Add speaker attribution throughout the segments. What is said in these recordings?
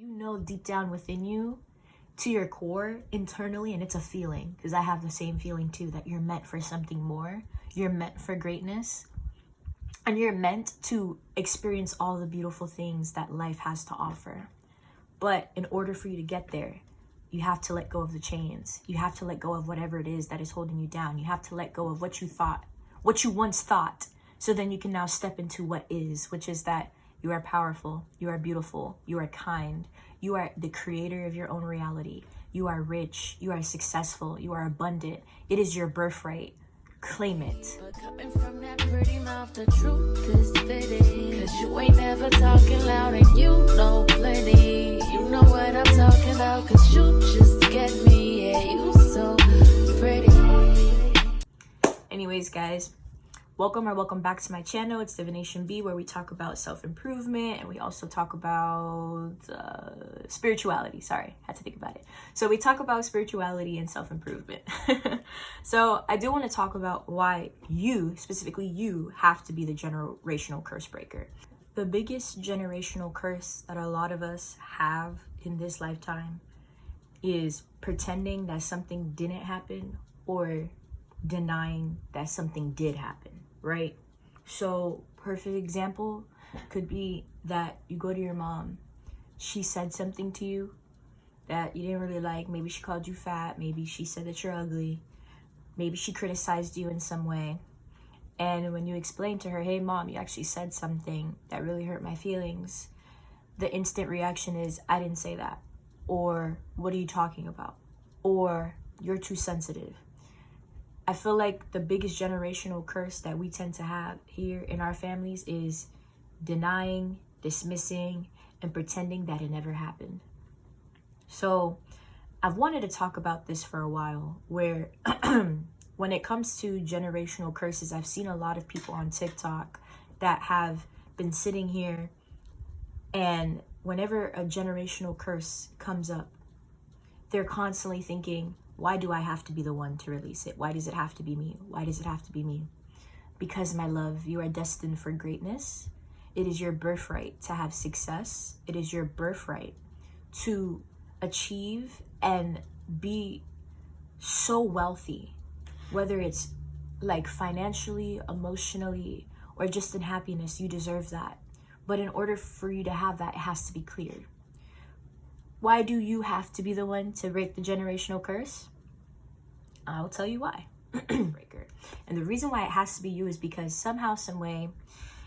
Speaker 1: You know deep down within you, to your core, internally, and it's a feeling, because I have the same feeling too, that you're meant for something more. You're meant for greatness. And you're meant to experience all the beautiful things that life has to offer. But in order for you to get there, you have to let go of the chains. You have to let go of whatever it is that is holding you down. You have to let go of what you thought, what you once thought. So then you can now step into what is, which is that you are powerful, you are beautiful, you are kind, you are the creator of your own reality. You are rich, you are successful, you are abundant. It is your birthright. Claim it.
Speaker 2: But coming from that pretty mouth, the truth is fitting. Cause you ain't never talking loud and you know plenty. You know what I'm talking about, cause you just get me. Yeah, you so pretty.
Speaker 1: Anyways, guys, welcome back to my channel. It's DivinationB, where we talk about self-improvement and we also talk about spirituality. Sorry, had to think about it. So we talk about spirituality and self-improvement. So I do want to talk about why you, specifically you, have to be the generational curse breaker. The biggest generational curse that a lot of us have in this lifetime is pretending that something didn't happen or denying that something did happen. Right? So perfect example could be that you go to your mom. She said something to you that you didn't really like. Maybe she called you fat. Maybe she said that you're ugly. Maybe she criticized you in some way. And when you explain to her, hey mom, you actually said something that really hurt my feelings, the instant reaction is, I didn't say that. Or what are you talking about? Or you're too sensitive. I feel like the biggest generational curse that we tend to have here in our families is denying, dismissing, and pretending that it never happened. So I've wanted to talk about this for a while, where when it comes to generational curses, I've seen a lot of people on TikTok that have been sitting here, and whenever a generational curse comes up, they're constantly thinking, why do I have to be the one to release it? Why does it have to be me? Why does it have to be me? Because, my love, you are destined for greatness. It is your birthright to have success. It is your birthright to achieve and be so wealthy, whether it's like financially, emotionally, or just in happiness. You deserve that. But in order for you to have that, it has to be clear. Why do you have to be the one to break the generational curse? I'll tell you why. Breaker. And the reason why it has to be you is because somehow, some way,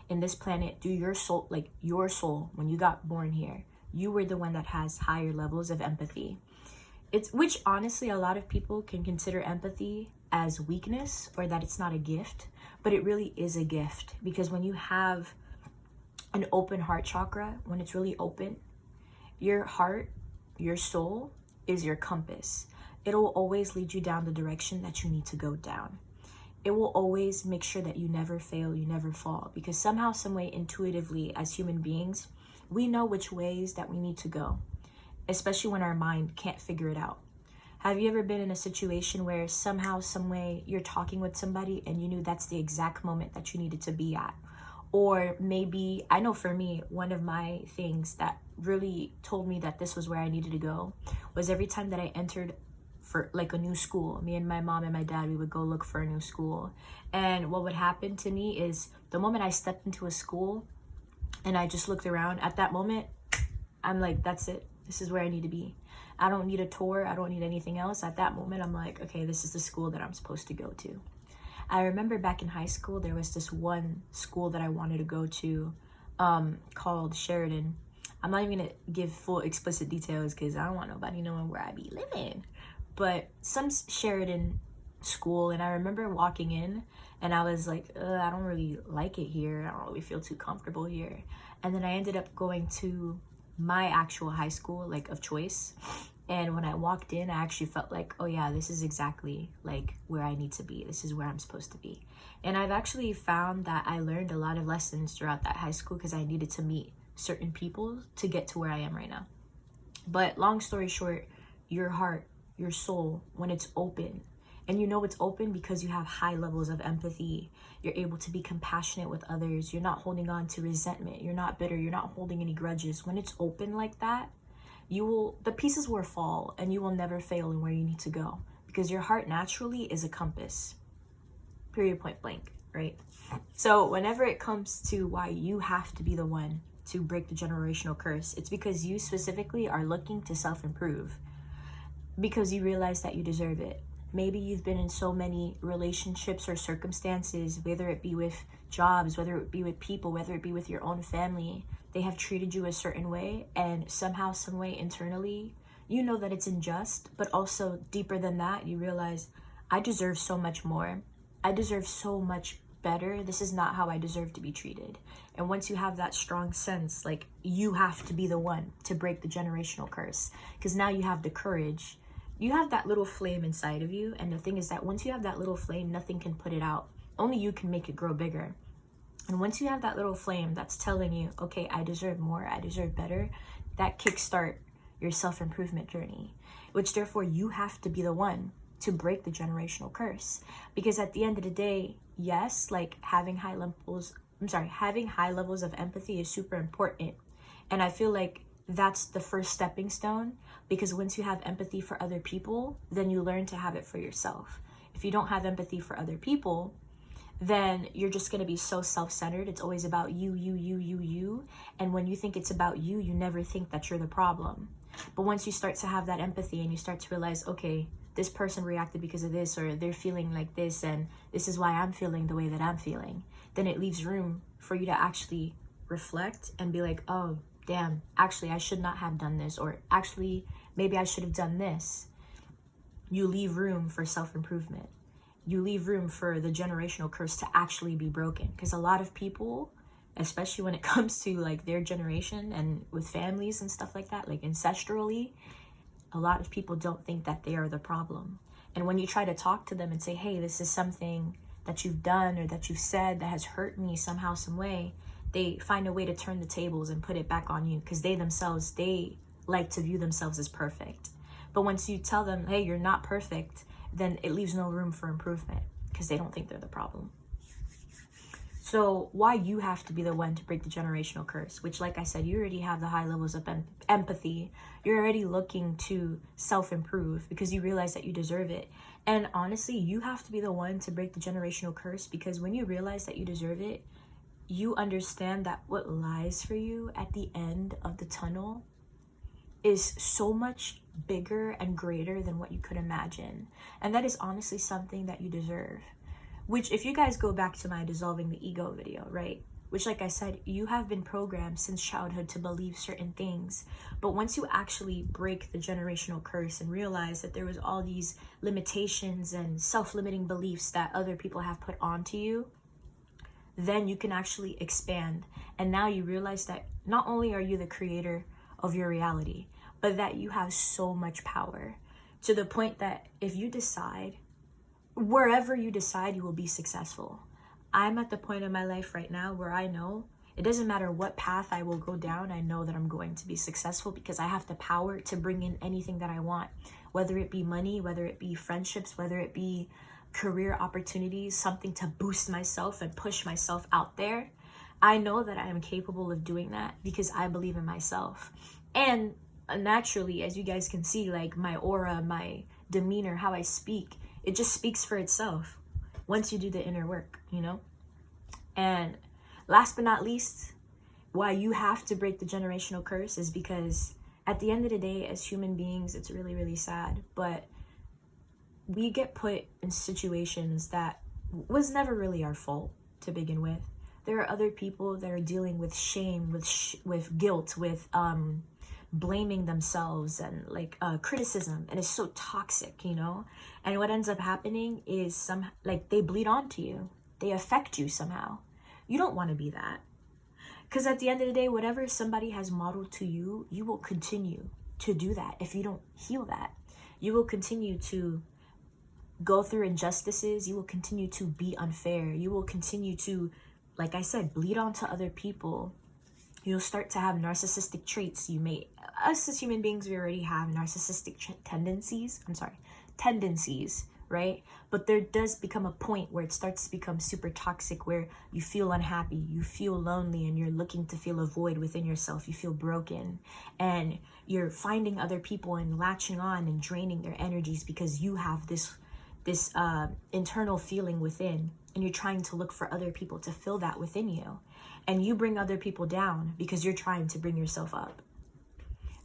Speaker 1: in this planet, do your soul, like your soul, when you got born here, you were the one that has higher levels of empathy. Which honestly, a lot of people can consider empathy as weakness or that it's not a gift, but it really is a gift, because when you have an open heart chakra, when it's really open, your heart, your soul is your compass. It will always lead you down the direction that you need to go down. It will always make sure that you never fail, you never fall, because somehow, some way, intuitively, as human beings, we know which ways that we need to go, especially when our mind can't figure it out. Have you ever been in a situation where somehow, some way, you're talking with somebody and you knew that's the exact moment that you needed to be at? Or maybe, I know for me, one of my things that really told me that this was where I needed to go was every time that I entered for like a new school, me and my mom and my dad, we would go look for a new school. And what would happen to me is the moment I stepped into a school and I just looked around, at that moment, I'm like, that's it. This is where I need to be. I don't need a tour. I don't need anything else. At that moment, I'm like, okay, this is the school that I'm supposed to go to. I remember back in high school, there was this one school that I wanted to go to called Sheridan. I'm not even going to give full explicit details because I don't want nobody knowing where I be living. But some Sheridan school, and I remember walking in and I was like, I don't really like it here. I don't really feel too comfortable here. And then I ended up going to my actual high school, like of choice. And when I walked in, I actually felt like, oh yeah, this is exactly like where I need to be. This is where I'm supposed to be. And I've actually found that I learned a lot of lessons throughout that high school because I needed to meet certain people to get to where I am right now. But long story short, your heart, your soul, when it's open, and you know it's open because you have high levels of empathy, you're able to be compassionate with others, you're not holding on to resentment, you're not bitter, you're not holding any grudges. When it's open like that, the pieces will fall and you will never fail in where you need to go, because your heart naturally is a compass, period, point blank, right? So whenever it comes to why you have to be the one to break the generational curse, it's because you specifically are looking to self-improve, because you realize that you deserve it. Maybe you've been in so many relationships or circumstances, whether it be with jobs, whether it be with people, whether it be with your own family, they have treated you a certain way, and somehow, some way internally, you know that it's unjust, but also deeper than that, you realize, I deserve so much more. I deserve so much better. This is not how I deserve to be treated. And once you have that strong sense, like, you have to be the one to break the generational curse, because now you have the courage. You have that little flame inside of you, and the thing is that once you have that little flame, nothing can put it out. Only you can make it grow bigger. And once you have that little flame that's telling you, okay, I deserve more, I deserve better, that kickstart your self-improvement journey, which therefore you have to be the one to break the generational curse. Because at the end of the day, yes, like having high levels of empathy is super important. And I feel like that's the first stepping stone, because once you have empathy for other people, then you learn to have it for yourself. If you don't have empathy for other people, then you're just going to be so self-centered. It's always about you. And when you think it's about you, you never think that you're the problem. But once you start to have that empathy and you start to realize, okay, this person reacted because of this, or they're feeling like this, and this is why I'm feeling the way that I'm feeling, then it leaves room for you to actually reflect and be like, oh, damn, actually, I should not have done this, or actually, maybe I should have done this. You leave room for self-improvement. You leave room for the generational curse to actually be broken. Because a lot of people, especially when it comes to like their generation and with families and stuff like that, like ancestrally, a lot of people don't think that they are the problem. And when you try to talk to them and say, hey, this is something that you've done or that you've said that has hurt me somehow, some way, they find a way to turn the tables and put it back on you, because they like to view themselves as perfect. But once you tell them, hey, you're not perfect, then it leaves no room for improvement, because they don't think they're the problem. So why you have to be the one to break the generational curse, which, like I said, you already have the high levels of empathy. You're already looking to self-improve because you realize that you deserve it. And honestly, you have to be the one to break the generational curse, because when you realize that you deserve it, you understand that what lies for you at the end of the tunnel is so much bigger and greater than what you could imagine. And that is honestly something that you deserve. Which, if you guys go back to my dissolving the ego video, right? Which, like I said, you have been programmed since childhood to believe certain things. But once you actually break the generational curse and realize that there was all these limitations and self-limiting beliefs that other people have put onto you, then you can actually expand. And now you realize that not only are you the creator of your reality, but that you have so much power, to the point that if you decide, wherever you decide, you will be successful. I'm at the point in my life right now where I know it doesn't matter what path I will go down, I know that I'm going to be successful, because I have the power to bring in anything that I want, whether it be money, whether it be friendships, whether it be career opportunities, something to boost myself and push myself out there. I know that I am capable of doing that because I believe in myself. And naturally, as you guys can see, like my aura, my demeanor, how I speak, it just speaks for itself once you do the inner work, you know? And last but not least, why you have to break the generational curse is because at the end of the day, as human beings, it's really, really sad, but we get put in situations that was never really our fault to begin with. There are other people that are dealing with shame, with guilt, with blaming themselves, and like criticism, and it's so toxic, you know? And what ends up happening is they bleed onto you. They affect you somehow. You don't want to be that. Because at the end of the day, whatever somebody has modeled to you, you will continue to do that if you don't heal that. You will continue to go through injustices. You will continue to be unfair. You will continue to, like I said, bleed onto other people. You'll start to have narcissistic traits. Us as human beings, we already have narcissistic tendencies, right? But there does become a point where it starts to become super toxic, where you feel unhappy, you feel lonely, and you're looking to fill a void within yourself. You feel broken, and you're finding other people and latching on and draining their energies because you have this internal feeling within, and you're trying to look for other people to fill that within you. And you bring other people down because you're trying to bring yourself up.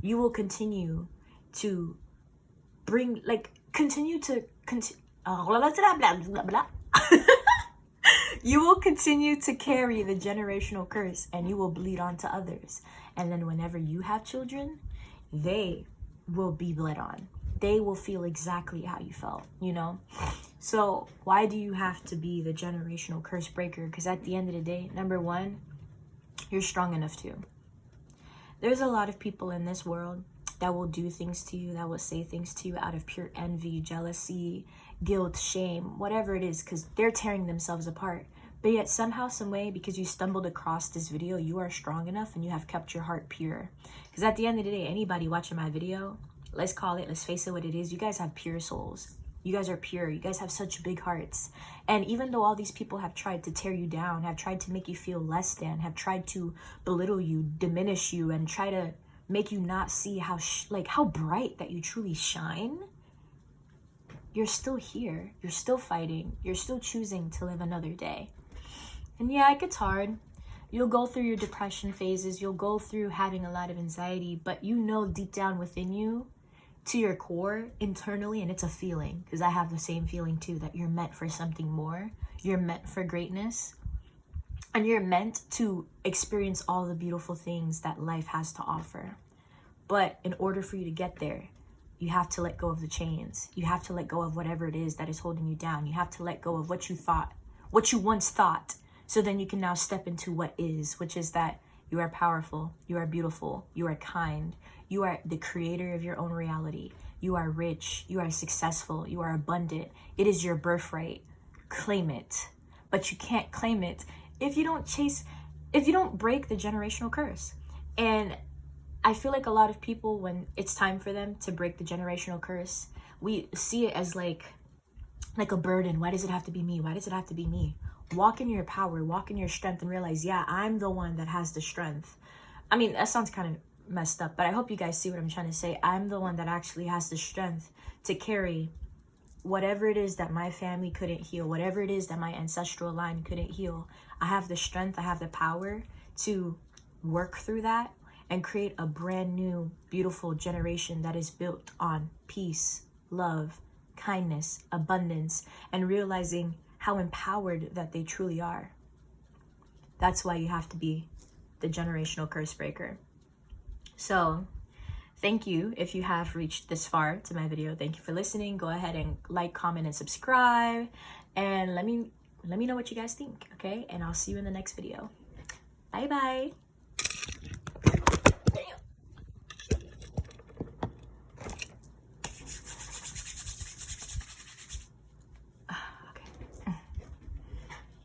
Speaker 1: You will continue to bring, like, you will continue to carry the generational curse, and you will bleed onto others. And then whenever you have children, they will be bled on. They will feel exactly how you felt, you know? So why do you have to be the generational curse breaker? Because at the end of the day, number one, you're strong enough to. There's a lot of people in this world that will do things to you, that will say things to you out of pure envy, jealousy, guilt, shame, whatever it is, because they're tearing themselves apart. But yet somehow, some way, because you stumbled across this video, you are strong enough and you have kept your heart pure. Because at the end of the day, anybody watching my video, let's face it what it is, you guys have pure souls. You guys are pure. You guys have such big hearts. And even though all these people have tried to tear you down, have tried to make you feel less than, have tried to belittle you, diminish you, and try to make you not see how bright that you truly shine, you're still here. You're still fighting. You're still choosing to live another day. And yeah, it gets hard. You'll go through your depression phases. You'll go through having a lot of anxiety, but you know deep down within you, to your core, internally, and it's a feeling, because I have the same feeling too, that you're meant for something more. You're meant for greatness, and you're meant to experience all the beautiful things that life has to offer. But in order for you to get there, you have to let go of the chains. You have to let go of whatever it is that is holding you down. You have to let go of what you thought, what you once thought, so then you can now step into what is, which is that you are powerful, you are beautiful, you are kind, you are the creator of your own reality, you are rich, you are successful, you are abundant. It is your birthright. Claim it. But you can't claim it if you don't break the generational curse. And I feel like a lot of people, when it's time for them to break the generational curse, we see it as like a burden. Why does it have to be me? Why does it have to be me? Walk in your power, walk in your strength, and realize, yeah, I'm the one that has the strength. I mean, that sounds kind of messed up, but I hope you guys see what I'm trying to say. I'm the one that actually has the strength to carry whatever it is that my family couldn't heal, whatever it is that my ancestral line couldn't heal. I have the strength, I have the power to work through that and create a brand new, beautiful generation that is built on peace, love, kindness, abundance, and realizing how empowered that they truly are. That's why you have to be the generational curse breaker. So thank you if you have reached this far to my video. Thank you for listening. Go ahead and like, comment, and subscribe, and let me know what you guys think, okay? And I'll see you in the next video. Bye bye.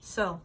Speaker 1: So